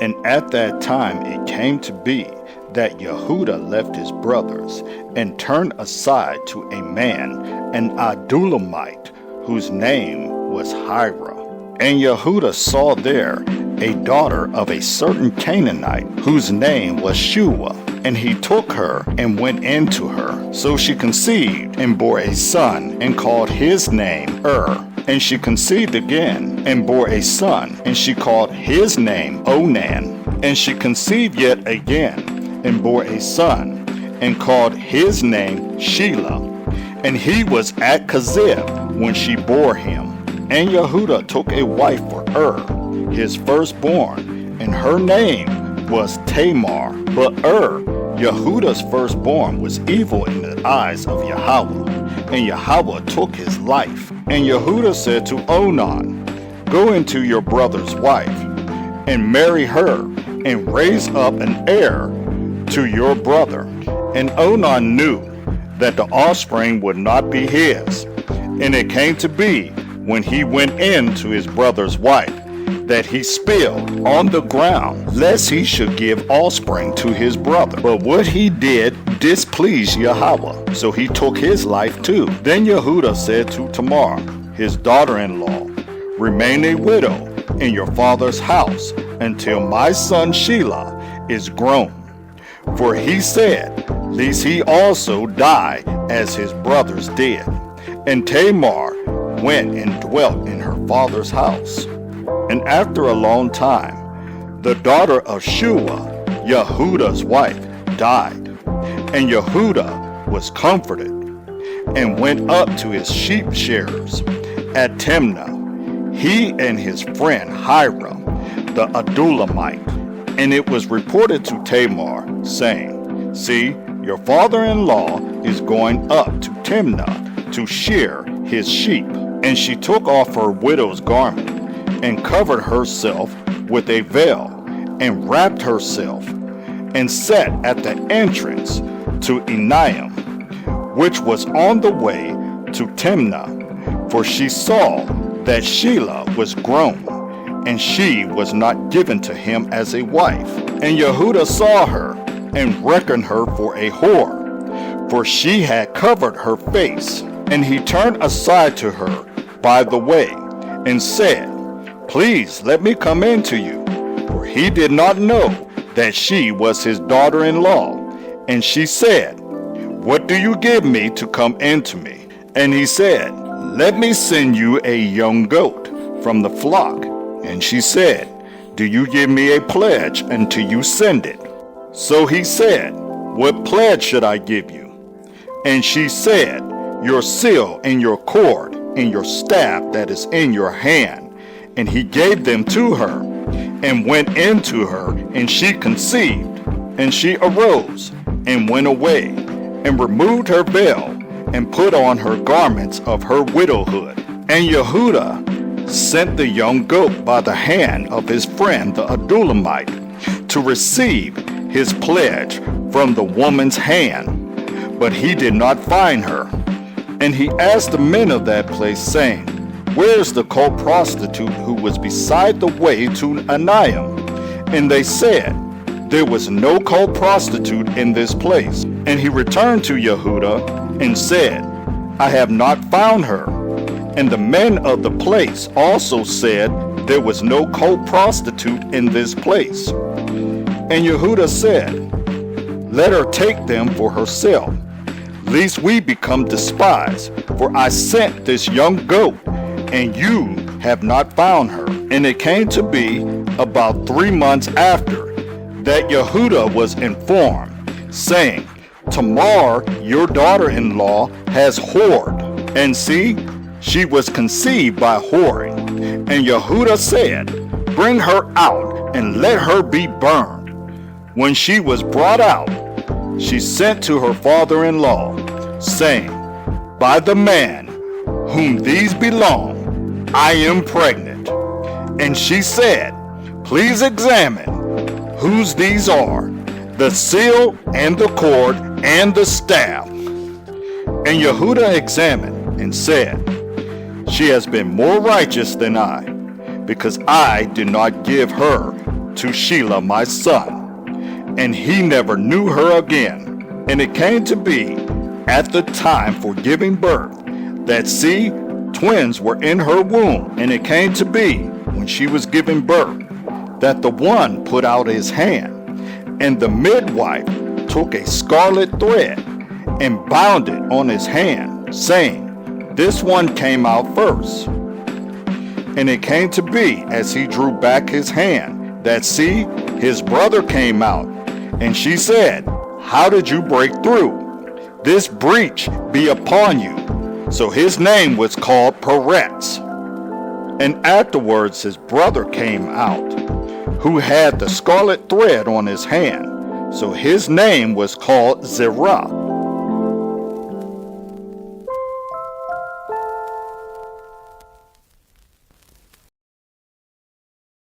And at that time it came to be that Yehuda left his brothers and turned aside to a man, an Adulamite, whose name was Hira. And Yehuda saw there a daughter of a certain Canaanite, whose name was Shua. And he took her and went into her. So she conceived and bore a son, and called his name And she conceived again, and bore a son, and she called his name Onan. And she conceived yet again, and bore a son, and called his name Shelah. And he was at Kazib when she bore him. And Yehuda took a wife for his firstborn, and her name was Tamar. But Yehuda's firstborn, was evil in the eyes of Yahweh, and Yahweh took his life. And Yehuda said to Onan, Go into your brother's wife, and marry her, and raise up an heir to your brother. And Onan knew that the offspring would not be his. And it came to be, when he went in to his brother's wife, that he spilled on the ground, lest he should give offspring to his brother. But what he did displeased Yahweh, so he took his life too. Then Yehuda said to Tamar, his daughter-in-law, Remain a widow in your father's house until my son Shelah is grown. For he said, Lest he also die as his brothers did. And Tamar went and dwelt in her father's house. And after a long time, the daughter of Shua, Yehuda's wife, died. And Yehuda was comforted, and went up to his sheep shearers at Timnah, he and his friend Hira, the Adulamite. And it was reported to Tamar, saying, See, your father-in-law is going up to Timnah to shear his sheep. And she took off her widow's garment, and covered herself with a veil, and wrapped herself, and sat at the entrance to Enaim, which was on the way to Timnah. For she saw that Shelah was grown, and she was not given to him as a wife. And Yehuda saw her, and reckoned her for a whore, for she had covered her face. And he turned aside to her by the way, and said, Please let me come in to you. For he did not know that she was his daughter-in-law. And she said, What do you give me to come into me? And he said, Let me send you a young goat from the flock. And she said, Do you give me a pledge until you send it? So he said, What pledge should I give you? And she said, Your seal and your cord and your staff that is in your hand. And he gave them to her, and went into her, and she conceived. And she arose, and went away, and removed her veil, and put on her garments of her widowhood. And Yehuda sent the young goat by the hand of his friend the Adulamite, to receive his pledge from the woman's hand. But he did not find her. And he asked the men of that place, saying, Where is the co-prostitute who was beside the way to Enaim? And they said, There was no co-prostitute in this place. And he returned to Yehuda and said, I have not found her. And the men of the place also said, There was no co-prostitute in this place. And Yehuda said, Let her take them for herself, lest we become despised. For I sent this young goat, and you have not found her. And it came to be about 3 months after that Yehuda was informed, saying, Tamar, your daughter-in-law, has whored. And see, she was conceived by whoring. And Yehuda said, Bring her out, and let her be burned. When she was brought out, she sent to her father-in-law, saying, By the man whom these belong, I am pregnant. And she said, Please examine whose these are, the seal and the cord and the staff. And Yehuda examined and said, She has been more righteous than I, because I did not give her to Shelah my son. And he never knew her again. And it came to be, at the time for giving birth, that see, twins were in her womb. And it came to be, when she was giving birth, that the one put out his hand, and the midwife took a scarlet thread and bound it on his hand, saying, this one came out first. And it came to be, as he drew back his hand, that see, his brother came out. And she said, how did you break through? This breach be upon you. So his name was called Peretz. And afterwards his brother came out, who had the scarlet thread on his hand. So his name was called Zerah.